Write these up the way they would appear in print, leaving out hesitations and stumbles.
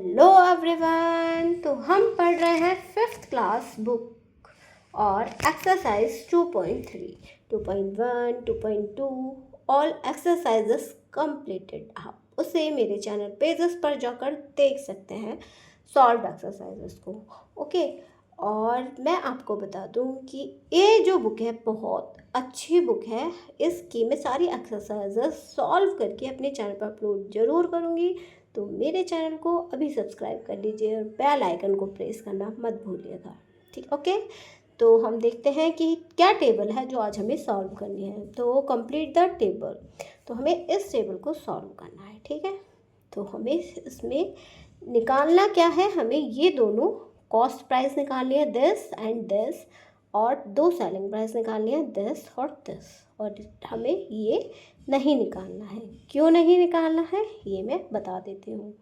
Hello everyone. तो हम पढ़ रहे हैं 5th क्लास बुक और एक्सरसाइज 2.3, 2.1, 2.2 ऑल एक्सरसाइजेस कंप्लीटेड। आप उसे मेरे चैनल पेजेस पर जाकर देख सकते हैं, सॉल्व एक्सरसाइजेस को। ओके, और मैं आपको बता दूं कि ये जो बुक है बहुत अच्छी बुक है। इसकी मैं सारी एक्सरसाइजेस सॉल्व करके अपने चैनल पर अपलोड ज़रूर करूँगी। तो मेरे चैनल को अभी सब्सक्राइब कर लीजिए और बेल आइकन को प्रेस करना मत भूलिएगा। ठीक, ओके। तो हम देखते हैं कि क्या टेबल है जो आज हमें सॉल्व करनी है। तो कंप्लीट द टेबल, तो हमें इस टेबल को सॉल्व करना है। ठीक है, तो हमें इसमें निकालना क्या है, हमें ये दोनों कॉस्ट प्राइस निकालनी है, दिस एंड दिस, और दो सेलिंग प्राइस निकालनी है, दिस और दिस। और हमें ये नहीं निकालना है। क्यों नहीं निकालना है ये मैं बता देती हूँ।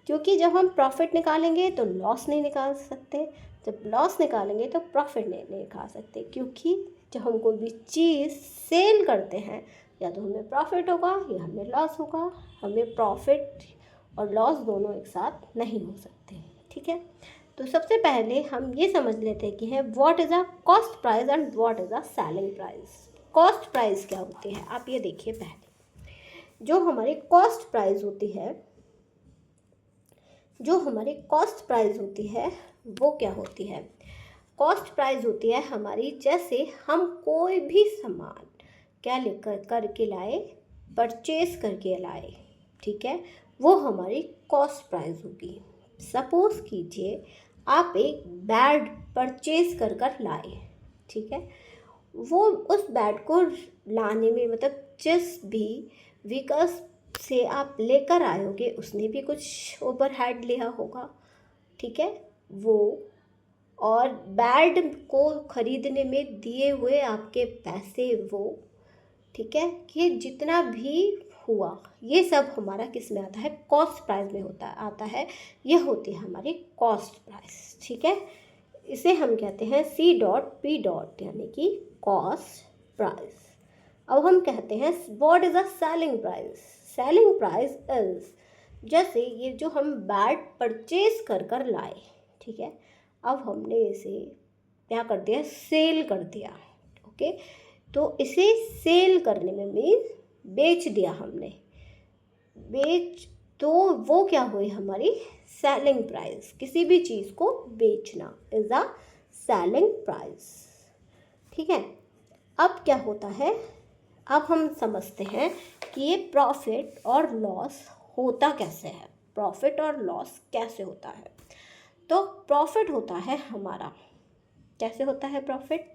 क्योंकि जब हम प्रॉफिट निकालेंगे तो लॉस नहीं निकाल सकते, जब लॉस निकालेंगे तो प्रॉफिट नहीं निकाल सकते। क्योंकि जब हम कोई भी चीज़ सेल करते हैं या तो हमें प्रॉफिट होगा या हमें लॉस होगा। हमें प्रॉफिट और लॉस दोनों एक साथ नहीं हो सकते। ठीक है, तो सबसे पहले हम ये समझ लेते हैं कि है what is a cost price and what is a selling price. Cost price क्या होती है, आप ये देखिए। पहले जो हमारी कॉस्ट प्राइस होती है, वो क्या होती है। कॉस्ट प्राइस होती है हमारी, जैसे हम कोई भी सामान क्या लेकर करके लाए, परचेज करके लाए, ठीक है, वो हमारी कॉस्ट प्राइस होगी। सपोज कीजिए आप एक बैट परचेज कर लाए, ठीक है, वो उस बैट को लाने में मतलब जिस भी व्हीकल से आप लेकर आए होगे उसने भी कुछ ओवरहेड लिया होगा, ठीक है, वो, और बैट को ख़रीदने में दिए हुए आपके पैसे वो, ठीक है, कि जितना भी हुआ ये सब हमारा किस में आता है, कॉस्ट प्राइस में आता है। ये होती है हमारी कॉस्ट प्राइस। ठीक है, इसे हम कहते हैं C.P. यानी कि कॉस्ट प्राइस। अब हम कहते हैं what is a selling price. Selling price is, जैसे ये जो हम बैट परचेज कर लाए, ठीक है, अब हमने इसे क्या कर दिया, सेल कर दिया। ओके, तो इसे सेल करने में मीन्स बेच दिया हमने, तो वो क्या हुई हमारी सेलिंग प्राइस। किसी भी चीज़ को बेचना इज अ सेलिंग प्राइस। ठीक है, अब क्या होता है, अब हम समझते हैं कि ये प्रॉफिट और लॉस होता कैसे है। प्रॉफिट और लॉस कैसे होता है, तो प्रॉफिट होता है हमारा, कैसे होता है प्रॉफिट,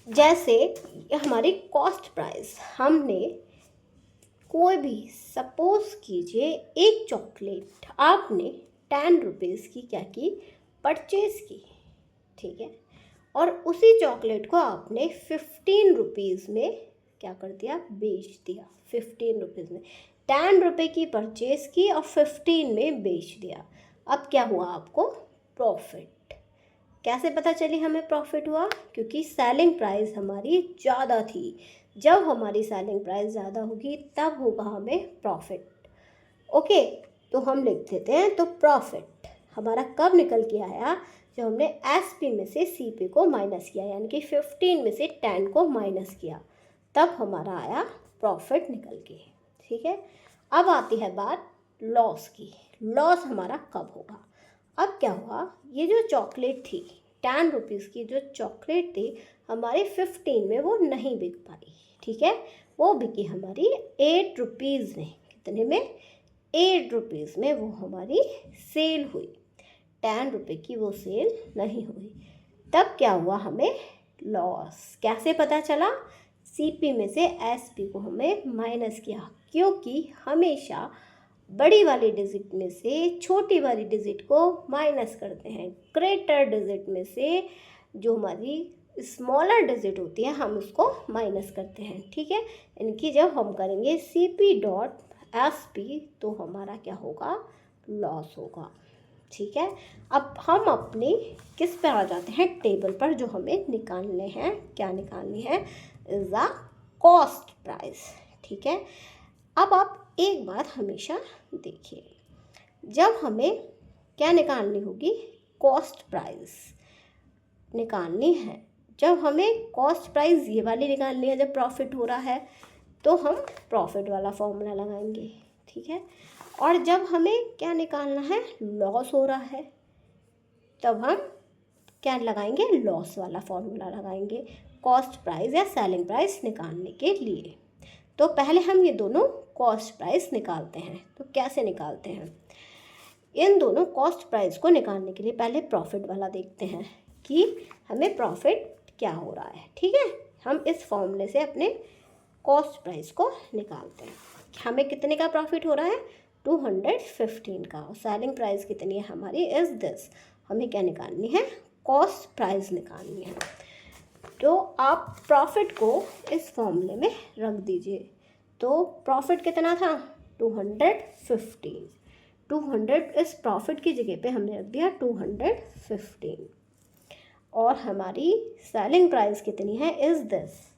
जैसे हमारी कॉस्ट प्राइस, हमने कोई भी सपोज कीजिए एक चॉकलेट आपने 10 रुपीज़ की क्या की, परचेज़ की, ठीक है, और उसी चॉकलेट को आपने 15 रुपीज़ में क्या कर दिया, बेच दिया। 15 रुपीज़ में 10 रुपये की परचेज़ की और 15 में बेच दिया। अब क्या हुआ आपको, प्रॉफिट। कैसे पता चली हमें प्रॉफिट हुआ, क्योंकि सेलिंग प्राइस हमारी ज़्यादा थी। जब हमारी सेलिंग प्राइस ज़्यादा होगी तब होगा हमें प्रॉफिट। ओके, तो हम लिख देते हैं। तो प्रॉफिट हमारा कब निकल के आया, जब हमने SP में से CP को माइनस किया, यानी कि 15 में से 10 को माइनस किया, तब हमारा आया प्रॉफिट निकल के। ठीक है, अब आती है बात लॉस की। लॉस हमारा कब होगा, अब क्या हुआ, ये जो चॉकलेट थी 10 रुपीज़ की जो चॉकलेट थी हमारी 15 में वो नहीं बिक पाई, ठीक है, वो बिकी हमारी 8 रुपीज़ में। कितने में, 8 रुपीज़ में वो हमारी सेल हुई। 10 रुपये की वो सेल नहीं हुई, तब क्या हुआ हमें लॉस। कैसे पता चला, CP में से SP को हमें माइनस किया, क्योंकि हमेशा बड़ी वाली डिजिट में से छोटी वाली डिजिट को माइनस करते हैं। ग्रेटर डिजिट में से जो हमारी स्मॉलर डिजिट होती है हम उसको माइनस करते हैं। ठीक है, इनकी जब हम करेंगे CP.SP तो हमारा क्या होगा, लॉस होगा। ठीक है, अब हम अपनी किस पे आ जाते हैं, टेबल पर, जो हमें निकालने हैं, क्या निकालनी है, इज अ कॉस्ट प्राइस। ठीक है, अब आप एक बात हमेशा देखिए, जब हमें क्या निकालनी होगी, कॉस्ट प्राइस निकालनी है। जब हमें कॉस्ट प्राइस ये वाली निकालनी है, जब प्रॉफिट हो रहा है तो हम प्रॉफिट वाला फॉर्मूला लगाएंगे, ठीक है। और जब हमें क्या निकालना है, लॉस हो रहा है, तब हम क्या लगाएंगे, लॉस वाला फॉर्मूला लगाएंगे कॉस्ट प्राइस या सेलिंग प्राइस निकालने के लिए। तो पहले हम ये दोनों कॉस्ट प्राइस निकालते हैं। तो कैसे निकालते हैं, इन दोनों कॉस्ट प्राइस को निकालने के लिए पहले प्रॉफिट वाला देखते हैं कि हमें प्रॉफिट क्या हो रहा है, ठीक है। हम इस फॉर्मूले से अपने कॉस्ट प्राइस को निकालते हैं। हमें कितने का प्रॉफिट हो रहा है, 215 का। और सेलिंग प्राइस कितनी है हमारी, इज दिस। हमें क्या निकालनी है, कॉस्ट प्राइस निकालनी है। तो आप प्रॉफिट को इस फॉर्मूले में रख दीजिए। तो प्रॉफिट कितना था, 215। 200 इस प्रॉफिट की जगह पे हमने रख दिया 215। और हमारी सेलिंग प्राइस कितनी है, इज दिस।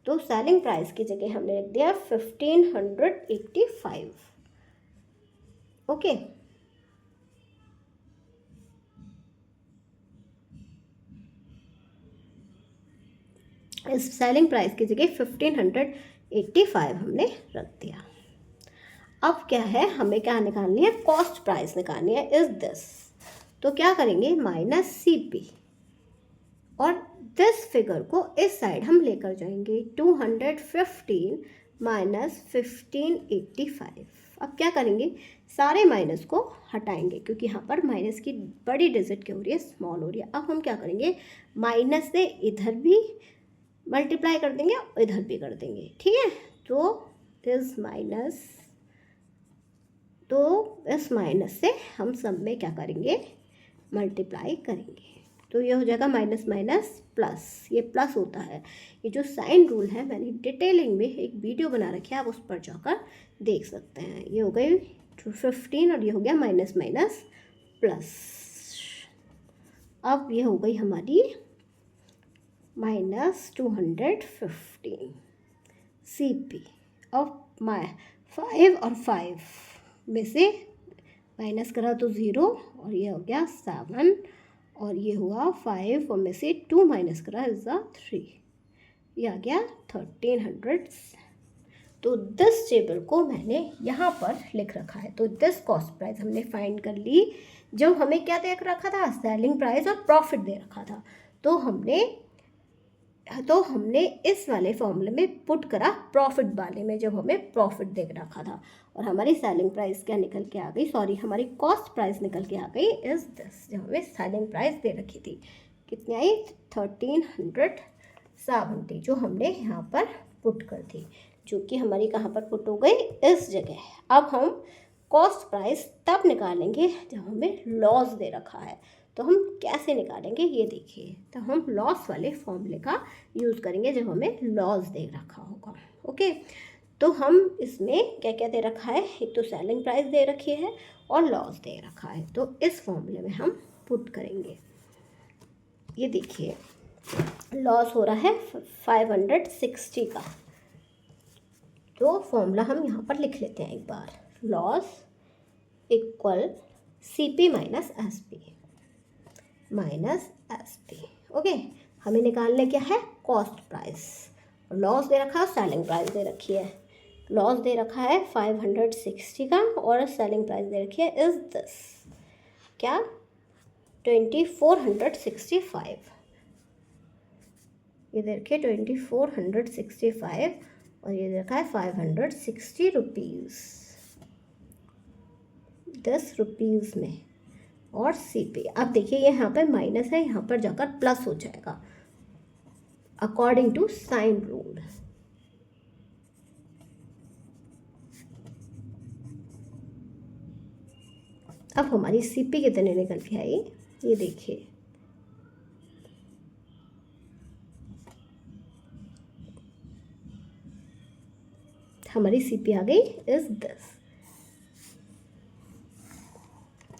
तो सेलिंग प्राइस की जगह हमने रख दिया 1585। ओके। इस सेलिंग प्राइस की जगह 1585 हमने रख दिया। अब क्या है, हमें क्या निकालनी है, कॉस्ट प्राइस निकालनी है, इज दिस। तो क्या करेंगे, माइनस CP, और दिस फिगर को इस साइड हम लेकर जाएंगे, 215 माइनस 1585। अब क्या करेंगे, सारे माइनस को हटाएंगे, क्योंकि यहाँ पर माइनस की बड़ी डिजिट क्या हो रही है, स्मॉल हो रही है। अब हम क्या करेंगे, माइनस से इधर भी मल्टीप्लाई कर देंगे, इधर भी कर देंगे, ठीक है। तो इस माइनस से हम सब में क्या करेंगे, मल्टीप्लाई करेंगे। तो ये हो जाएगा माइनस माइनस प्लस, ये प्लस होता है। ये जो साइन रूल है, मैंने डिटेलिंग में एक वीडियो बना रखी है, आप उस पर जाकर देख सकते हैं। ये हो गई 215 और ये हो गया माइनस माइनस प्लस। अब ये हो गई हमारी माइनस 215 CP। अब 5 और 5 में से माइनस करा तो 0, और ये हो गया 7, और ये हुआ 5 और में से 2 माइनस करा इज 3, ये आ गया 1300। तो दिस टेबल को मैंने यहाँ पर लिख रखा है। तो दिस कॉस्ट प्राइस हमने फाइंड कर ली। जब हमें क्या दे रखा था, सेलिंग प्राइस और प्रॉफिट दे रखा था, तो हमने इस वाले फॉर्मूले में पुट करा प्रॉफिट वाले में, जब हमें प्रॉफिट दे रखा था। और हमारी सेलिंग प्राइस क्या निकल के आ गई, सॉरी, हमारी कॉस्ट प्राइस निकल के आ गई इज दिस। जब हमें सेलिंग प्राइस दे रखी थी कितनी आई, 1370, जो हमने यहाँ पर पुट कर दी, जो कि हमारी कहाँ पर पुट हो गई, इस जगह। अब हम कॉस्ट प्राइस तब निकालेंगे जब हमें लॉस दे रखा है। तो हम कैसे निकालेंगे, ये देखिए। तो हम लॉस वाले फॉर्मूले का यूज़ करेंगे जब हमें लॉस दे रखा होगा। ओके। तो हम इसमें क्या क्या दे रखा है, एक तो सेलिंग प्राइस दे रखी है और लॉस दे रखा है। तो इस फॉर्मूले में हम पुट करेंगे। ये देखिए, लॉस हो रहा है 560 का। तो फॉर्मूला हम यहाँ पर लिख लेते हैं एक बार, loss equal CP minus SP। Okay. हमें निकालने क्या है, कॉस्ट प्राइस। लॉस दे रखा है, सेलिंग प्राइस दे रखी है। लॉस दे रखा है 560 का और सेलिंग प्राइस दे रखी है इज दिस, क्या, 2465। ये दे रखी है 2465 और ये दे रखा है 560 रुपीज़, 10 रुपीज़ में। और CP, अब देखिए यहाँ पर माइनस है, यहाँ पर जाकर प्लस हो जाएगा अकॉर्डिंग टू साइन रूल। अब हमारी CP कितने निकल के आई, ये देखिए, हमारी CP आ गई इज दिस,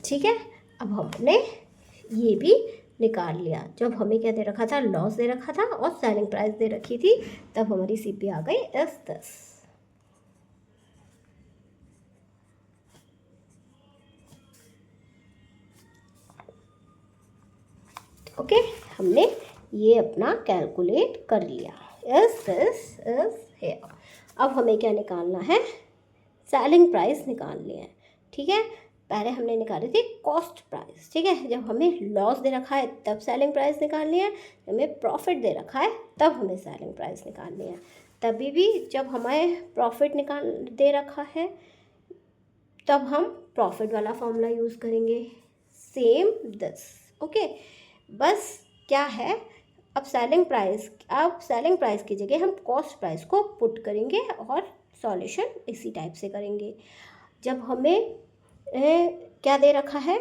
ठीक है। अब हमने ये भी निकाल लिया। जब हमें क्या दे रखा था, लॉस दे रखा था और सेलिंग प्राइस दे रखी थी, तब हमारी CP आ गई इज दिस। ओके, हमने ये अपना कैलकुलेट कर लिया। This is here. अब हमें क्या निकालना है, सेलिंग प्राइस निकालनी है। ठीक है, पहले हमने निकाली थी कॉस्ट प्राइस। ठीक है, जब हमें लॉस दे रखा है तब सेलिंग प्राइस निकालनी है, जब हमें प्रॉफिट दे रखा है तब हमें सेलिंग प्राइस निकालनी है। तभी भी जब हमें प्रॉफिट निकाल दे रखा है तब हम प्रॉफिट वाला फॉर्मूला यूज़ करेंगे, सेम दिस। ओके, बस क्या है, अब सेलिंग प्राइस की जगह हम कॉस्ट प्राइस को पुट करेंगे और सॉल्यूशन इसी टाइप से करेंगे। जब हमें क्या दे रखा है,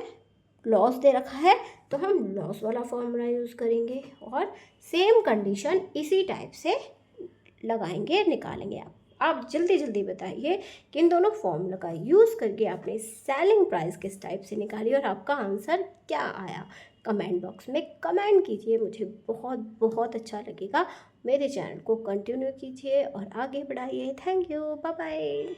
लॉस दे रखा है, तो हम लॉस वाला फॉर्मूला यूज़ करेंगे और सेम कंडीशन इसी टाइप से लगाएंगे, निकालेंगे। आप जल्दी जल्दी बताइए कि इन दोनों फॉर्मूला का यूज़ करके आपने सेलिंग प्राइस किस टाइप से निकाली और आपका आंसर क्या आया। कमेंट बॉक्स में कमेंट कीजिए, मुझे बहुत बहुत अच्छा लगेगा। मेरे चैनल को कंटिन्यू कीजिए और आगे बढ़ाइए। Thank you, bye bye.